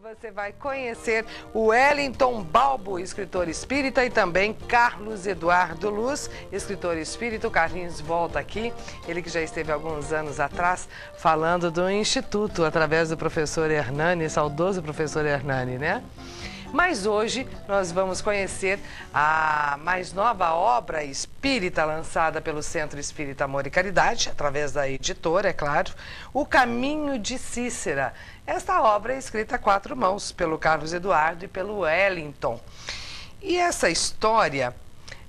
Você vai conhecer o Wellington Balbo, escritor espírita, e também Carlos Eduardo Luz, escritor espírita. O Carlinhos volta aqui, ele que já esteve alguns anos atrás falando do Instituto, através do professor Hernani, saudoso professor Hernani, né? Mas hoje nós vamos conhecer a mais nova obra espírita lançada pelo Centro Espírita Amor e Caridade, através da editora, é claro, O Caminho de Cícera. Esta obra é escrita a quatro mãos, pelo Carlos Eduardo e pelo Wellington. E essa história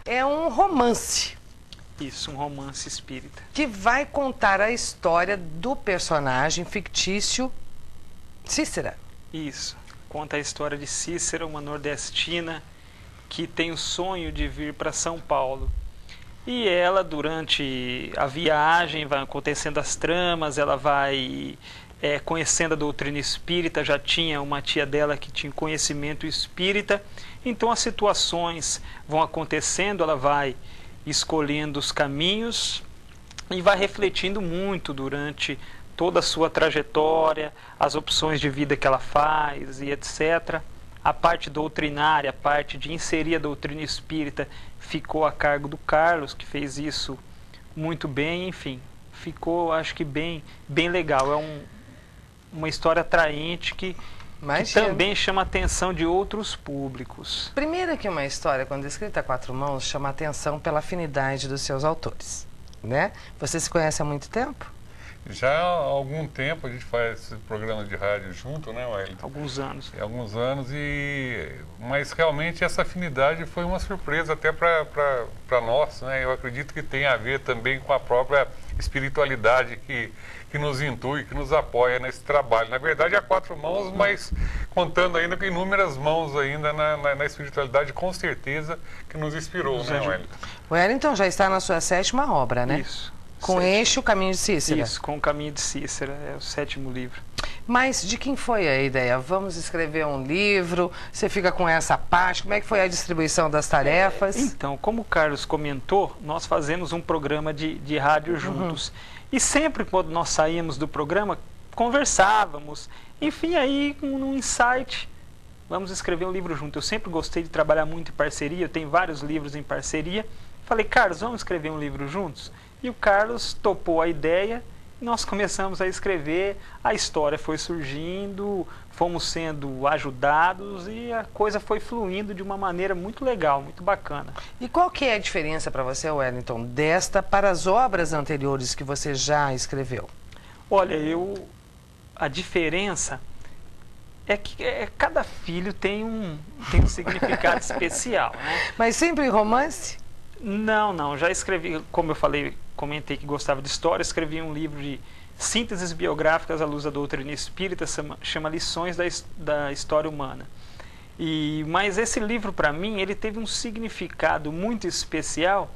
é um romance. Isso, um romance espírita. Que vai contar a história do personagem fictício Cícera. Isso. Conta a história de Cícera, uma nordestina que tem o sonho de vir para São Paulo. E ela, durante a viagem, vai acontecendo as tramas, ela vai conhecendo a doutrina espírita, já tinha uma tia dela que tinha conhecimento espírita. Então as situações vão acontecendo, ela vai escolhendo os caminhos e vai refletindo muito durante toda a sua trajetória, as opções de vida que ela faz e etc. A parte doutrinária, a parte de inserir a doutrina espírita ficou a cargo do Carlos, que fez isso muito bem, enfim. Ficou, acho que bem legal. É uma história atraente que também chama a atenção de outros públicos. Primeiro que uma história, quando escrita a quatro mãos, chama a atenção pela afinidade dos seus autores, né? Você se conhece há muito tempo? Já há algum tempo a gente faz esse programa de rádio junto, né, Wellington? Alguns anos. Alguns anos, mas realmente essa afinidade foi uma surpresa até para nós, né? Eu acredito que tem a ver também com a própria espiritualidade que nos intui, que nos apoia nesse trabalho. Na verdade, há quatro mãos, mas contando ainda com inúmeras mãos ainda na espiritualidade, com certeza que nos inspirou, né, Wellington? O Wellington já está na sua sétima obra, né? Isso. Com O Caminho de Cícera. Isso, com O Caminho de Cícera, é o 7º livro. Mas de quem foi a ideia? Vamos escrever um livro, você fica com essa parte, como é que foi a distribuição das tarefas? Então, como o Carlos comentou, nós fazemos um programa de rádio juntos. E sempre quando nós saímos do programa, conversávamos. Enfim, aí num insight, vamos escrever um livro junto. Eu sempre gostei de trabalhar muito em parceria, eu tenho vários livros em parceria. Falei, Carlos, vamos escrever um livro juntos? E o Carlos topou a ideia, nós começamos a escrever, a história foi surgindo, fomos sendo ajudados e a coisa foi fluindo de uma maneira muito legal, muito bacana. E qual que é a diferença para você, Wellington, desta para as obras anteriores que você já escreveu? Olha, a diferença é que cada filho tem um significado especial, né? Mas sempre em romance? Não, já escrevi, como eu falei, comentei que gostava de história, escrevi um livro de sínteses biográficas à luz da doutrina espírita, chama Lições da História Humana. Mas esse livro, para mim, ele teve um significado muito especial,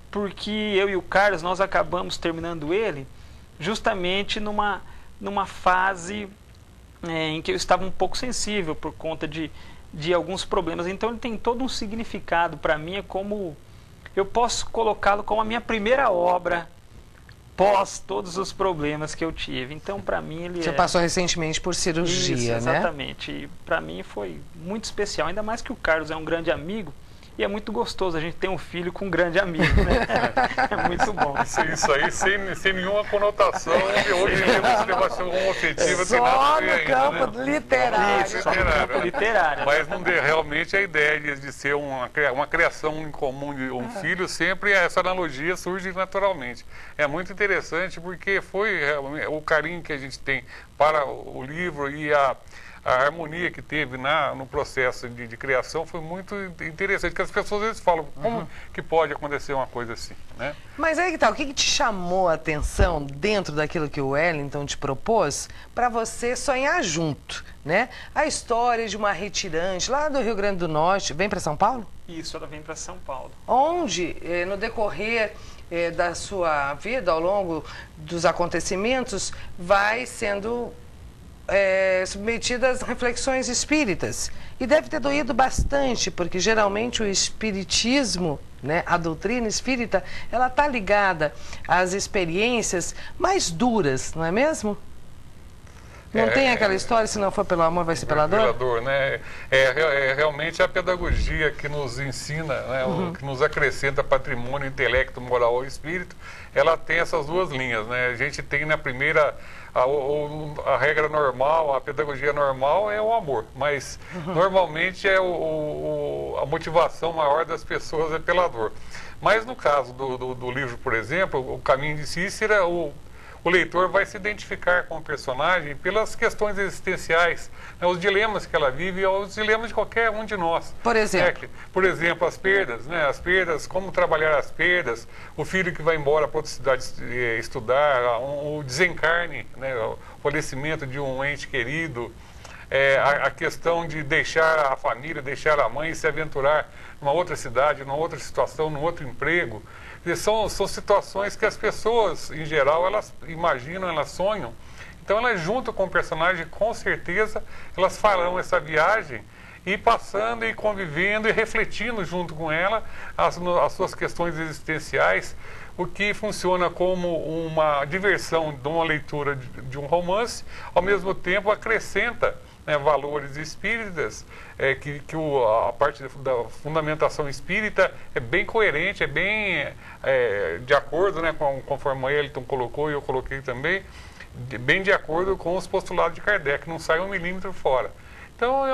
porque eu e o Carlos, nós acabamos terminando ele justamente numa fase em que eu estava um pouco sensível por conta de alguns problemas. Então ele tem todo um significado para mim, é como... Eu posso colocá-lo como a minha primeira obra pós todos os problemas que eu tive. Então, para mim, ele Você passou recentemente por cirurgia, Isso, né? Exatamente. E para mim foi muito especial. Ainda mais que o Carlos é um grande amigo. E é muito gostoso a gente ter um filho com um grande amigo, né? É muito bom. Isso aí sem nenhuma conotação de hoje temos relação homoafetiva. Só no campo literário. Literário. Mas não realmente a ideia de ser uma criação em comum de um filho, sempre essa analogia surge naturalmente. É muito interessante porque foi o carinho que a gente tem para o livro e a harmonia que teve no processo de criação foi muito interessante, porque as pessoas às vezes falam, como que pode acontecer uma coisa assim, né? Mas aí que tal, o que te chamou a atenção dentro daquilo que o Wellington te propôs para você sonhar junto, né? A história de uma retirante lá do Rio Grande do Norte, vem para São Paulo? Isso, ela vem para São Paulo. Onde, no decorrer da sua vida, ao longo dos acontecimentos, vai sendo submetidas a reflexões espíritas. E deve ter doído bastante, porque geralmente o espiritismo, né, a doutrina espírita, ela está ligada às experiências mais duras, não é mesmo? Não tem aquela história, se não for pelo amor, vai ser pela dor? Pela dor, né? Realmente a pedagogia que nos ensina, né, que nos acrescenta patrimônio, intelecto, moral e espírito, ela tem essas duas linhas, né? A gente tem na primeira, a regra normal, a pedagogia normal é o amor, mas normalmente a motivação maior das pessoas é pela dor. Mas no caso do livro, por exemplo, O Caminho de Cícera, o leitor vai se identificar com o personagem pelas questões existenciais, né, os dilemas que ela vive, os dilemas de qualquer um de nós. Por exemplo? Por exemplo, as perdas, né, como trabalhar as perdas, o filho que vai embora para outra cidade estudar, o desencarne, né, o falecimento de um ente querido, a questão de deixar a família, deixar a mãe e se aventurar numa outra cidade, numa outra situação, num outro emprego. São situações que as pessoas, em geral, elas imaginam, elas sonham. Então, elas junto com o personagem, com certeza, elas farão essa viagem e passando e convivendo e refletindo junto com ela as suas questões existenciais, o que funciona como uma diversão de uma leitura de um romance, ao mesmo tempo acrescenta, né, valores espíritas, a parte da fundamentação espírita é bem coerente, é bem de acordo, né, conforme a Elton colocou e eu coloquei também, bem de acordo com os postulados de Kardec, não sai um milímetro fora. Então,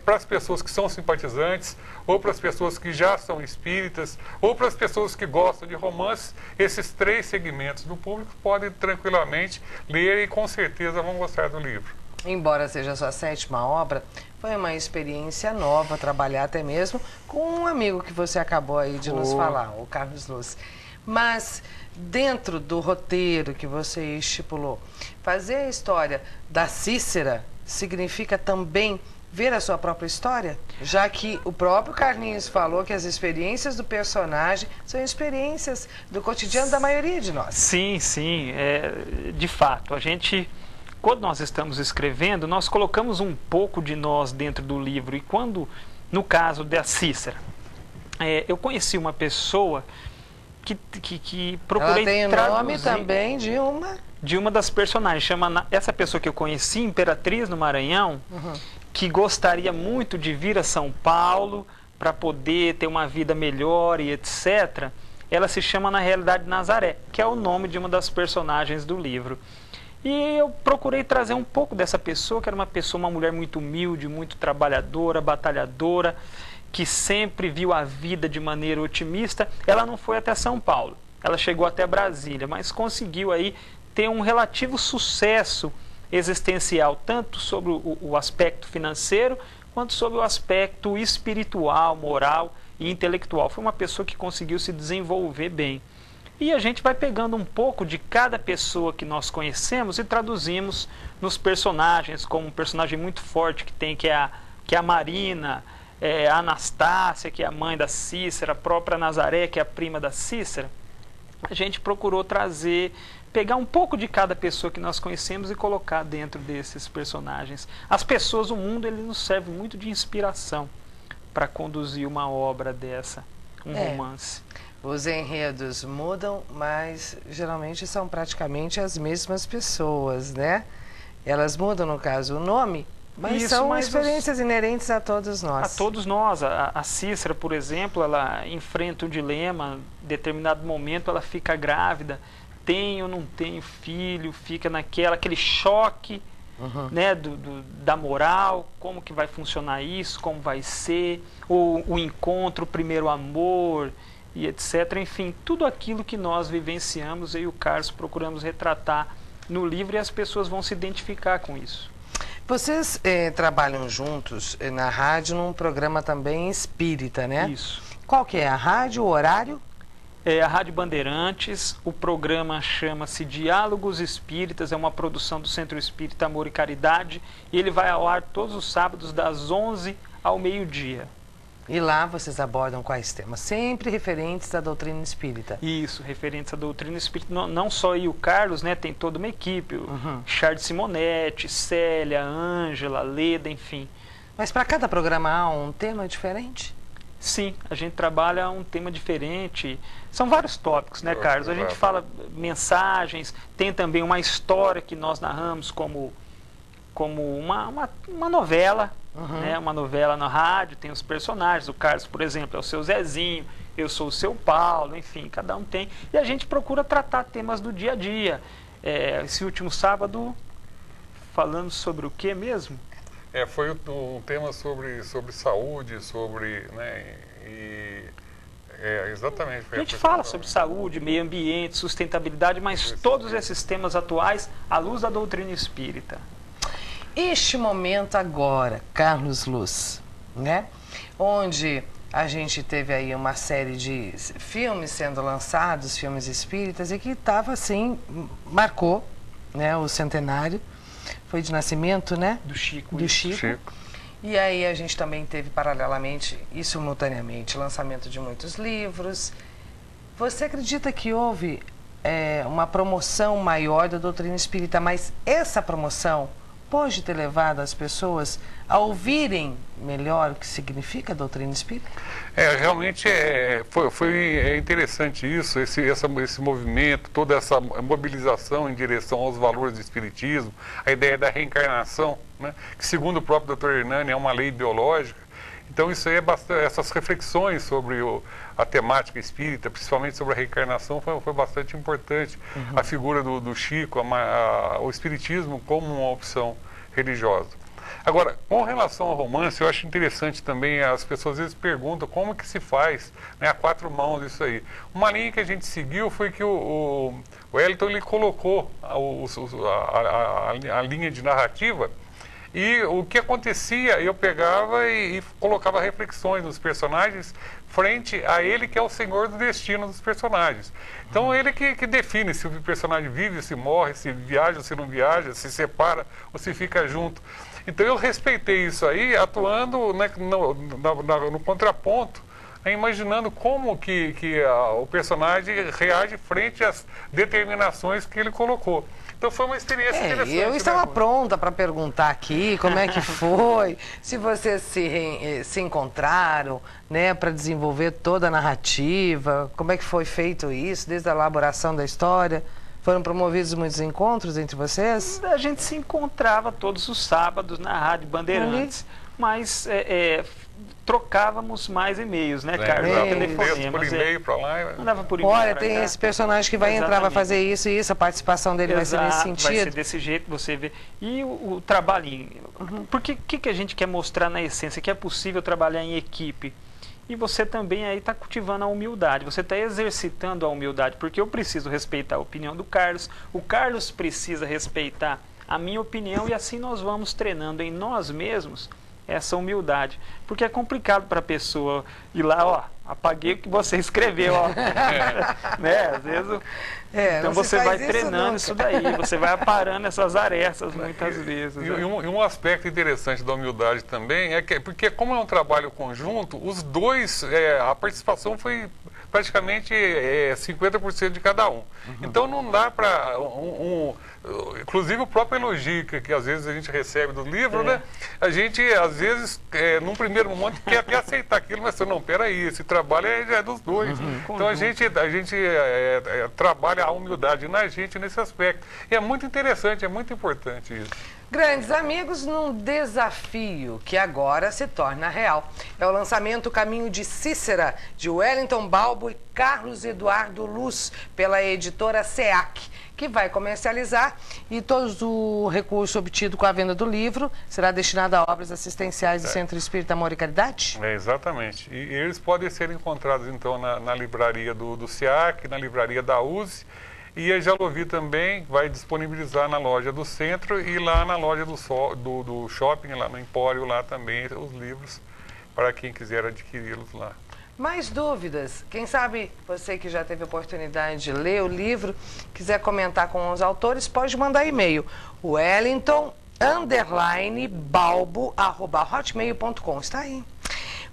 para as pessoas que são simpatizantes, ou para as pessoas que já são espíritas, ou para as pessoas que gostam de romances, esses três segmentos do público podem tranquilamente ler e com certeza vão gostar do livro. Embora seja a sua 7ª obra, foi uma experiência nova trabalhar até mesmo com um amigo que você acabou aí de nos falar, o Carlos Luz. Mas dentro do roteiro que você estipulou, fazer a história da Cícera significa também ver a sua própria história? Já que o próprio Carlinhos falou que as experiências do personagem são experiências do cotidiano da maioria de nós. Sim, sim. De fato, quando nós estamos escrevendo, nós colocamos um pouco de nós dentro do livro. E quando, no caso da Cícera, eu conheci uma pessoa que procurei traduzir. Ela tem o nome também de uma das personagens. Essa pessoa que eu conheci, Imperatriz no Maranhão, que gostaria muito de vir a São Paulo para poder ter uma vida melhor e etc. Ela se chama, na realidade, Nazaré, que é o nome de uma das personagens do livro. E eu procurei trazer um pouco dessa pessoa, que era uma mulher muito humilde, muito trabalhadora, batalhadora, que sempre viu a vida de maneira otimista. Ela não foi até São Paulo, ela chegou até Brasília, mas conseguiu aí ter um relativo sucesso existencial, tanto sobre o aspecto financeiro, quanto sobre o aspecto espiritual, moral e intelectual. Foi uma pessoa que conseguiu se desenvolver bem. E a gente vai pegando um pouco de cada pessoa que nós conhecemos e traduzimos nos personagens, como um personagem muito forte que é a Marina, a Anastácia, que é a mãe da Cícera, a própria Nazaré, que é a prima da Cícera. A gente procurou pegar um pouco de cada pessoa que nós conhecemos e colocar dentro desses personagens. As pessoas, o mundo, ele nos serve muito de inspiração para conduzir uma obra dessa, um romance. Os enredos mudam, mas geralmente são praticamente as mesmas pessoas, né? Elas mudam, no caso, o nome, mas são experiências inerentes a todos nós. A todos nós. A Cícera, por exemplo, ela enfrenta um dilema, em determinado momento ela fica grávida, tenho ou não tenho filho, fica aquele choque, né, da moral, como que vai funcionar isso, como vai ser, o encontro, o primeiro amor, e etc. Enfim, tudo aquilo que nós vivenciamos, eu e o Carlos procuramos retratar no livro e as pessoas vão se identificar com isso. Vocês trabalham juntos na rádio num programa também espírita, né? Isso. Qual que é a rádio, o horário? É a Rádio Bandeirantes, o programa chama-se Diálogos Espíritas, é uma produção do Centro Espírita Amor e Caridade, e ele vai ao ar todos os sábados das 11 ao meio-dia. E lá vocês abordam quais temas? Sempre referentes à doutrina espírita. Isso, referentes à doutrina espírita. Não só eu e o Carlos, né? Tem toda uma equipe. Charles Simonetti, Célia, Ângela, Leda, enfim. Mas para cada programa há um tema diferente? Sim, a gente trabalha um tema diferente. São vários tópicos, né, Carlos? A gente fala mensagens, tem também uma história que nós narramos como como uma novela, né? Uma novela na rádio, tem os personagens. O Carlos, por exemplo, é o seu Zezinho, eu sou o seu Paulo, enfim, cada um tem. E a gente procura tratar temas do dia a dia. Esse último sábado, falando sobre o que mesmo? Foi um tema sobre saúde, sobre, né, exatamente. A gente fala sobre saúde, meio ambiente, sustentabilidade, mas todos esses temas atuais à luz da doutrina espírita. Este momento agora, Carlos Luz, né? Onde a gente teve aí uma série de filmes sendo lançados, filmes espíritas, e que estava assim, marcou, né, o centenário. Foi de nascimento, né? Do Chico. Do Chico. E aí a gente também teve paralelamente e simultaneamente lançamento de muitos livros. Você acredita que houve uma promoção maior da doutrina espírita, mas essa promoção pode ter levado as pessoas a ouvirem melhor o que significa a doutrina espírita? Realmente foi interessante isso, esse movimento, toda essa mobilização em direção aos valores do espiritismo, a ideia da reencarnação, né, que segundo o próprio Dr. Hernani é uma lei biológica. Então isso aí essas reflexões sobre a temática espírita, principalmente sobre a reencarnação, foi bastante importante. A figura do Chico, o espiritismo como uma opção religiosa. Agora, com relação ao romance, eu acho interessante também, as pessoas às vezes perguntam como que se faz, né, a quatro mãos isso aí. Uma linha que a gente seguiu foi que o Wellington ele colocou a linha de narrativa. E o que acontecia, eu pegava e colocava reflexões dos personagens frente a ele, que é o senhor do destino dos personagens. Então ele que define se o personagem vive, se morre, se viaja, se não viaja, se separa ou se fica junto. Então eu respeitei isso aí, atuando, né, no contraponto, imaginando como que o personagem reage frente às determinações que ele colocou. Então foi uma experiência interessante. Eu estava pronta para perguntar aqui como é que foi, se vocês se encontraram, né, para desenvolver toda a narrativa, como é que foi feito isso, desde a elaboração da história. Foram promovidos muitos encontros entre vocês? A gente se encontrava todos os sábados na Rádio Bandeirantes, mas trocávamos mais e-mails, né, Carlos? Por e-mail para lá. Mandava por e-mail. Olha, tem esse personagem que vai entrar, vai fazer isso e isso, a participação dele vai ser nesse sentido. Vai ser desse jeito, você vê. E o trabalhinho. Porque o que a gente quer mostrar na essência? Que é possível trabalhar em equipe. E você também aí está cultivando a humildade, você está exercitando a humildade, porque eu preciso respeitar a opinião do Carlos, o Carlos precisa respeitar a minha opinião e assim nós vamos treinando em nós mesmos essa humildade. Porque é complicado para a pessoa ir lá, ó, apaguei o que você escreveu, ó. Né? Às vezes... então você vai treinando isso daí, você vai aparando essas arestas muitas vezes. E um aspecto interessante da humildade também é que, porque como é um trabalho conjunto, os dois, a participação foi praticamente 50% de cada um. Então não dá para inclusive o próprio elogio que às vezes a gente recebe do livro, né? A gente às vezes num primeiro momento quer até aceitar aquilo, mas não, peraí, esse trabalho é dos dois. Então a gente trabalha a humildade na gente nesse aspecto. E é muito interessante, é muito importante isso. Grandes amigos, num desafio que agora se torna real. É o lançamento Caminho de Cícera, de Wellington Balbo e Carlos Eduardo Luz, pela editora SEAC, que vai comercializar, e todo o recurso obtido com a venda do livro será destinado a obras assistenciais do Centro Espírita Amor e Caridade? Exatamente. E eles podem ser encontrados, então, na livraria do SEAC, na livraria da USE, e a Jalovi também vai disponibilizar na loja do centro e lá na loja do shopping, lá no Empório, lá também os livros, para quem quiser adquiri-los lá. Mais dúvidas? Quem sabe você que já teve a oportunidade de ler o livro, quiser comentar com os autores, pode mandar e-mail. Wellington_balbo@hotmail.com. Está aí.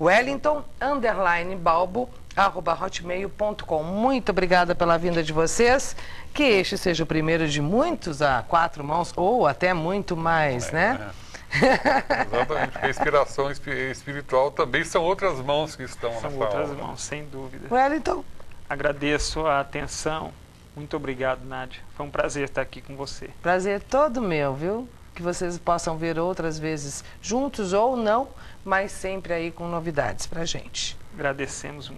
Wellington_balbo@hotmail.com. Muito obrigada pela vinda de vocês. Que este seja o primeiro de muitos a quatro mãos, ou até muito mais, né? Exatamente, porque a inspiração espiritual também são outras mãos que estão nessa São outras obra. mãos, sem dúvida. Wellington. Agradeço a atenção. Muito obrigado, Nádia. Foi um prazer estar aqui com você. Prazer todo meu, viu? que vocês possam ver outras vezes juntos ou não, mas sempre aí com novidades pra gente. Agradecemos muito.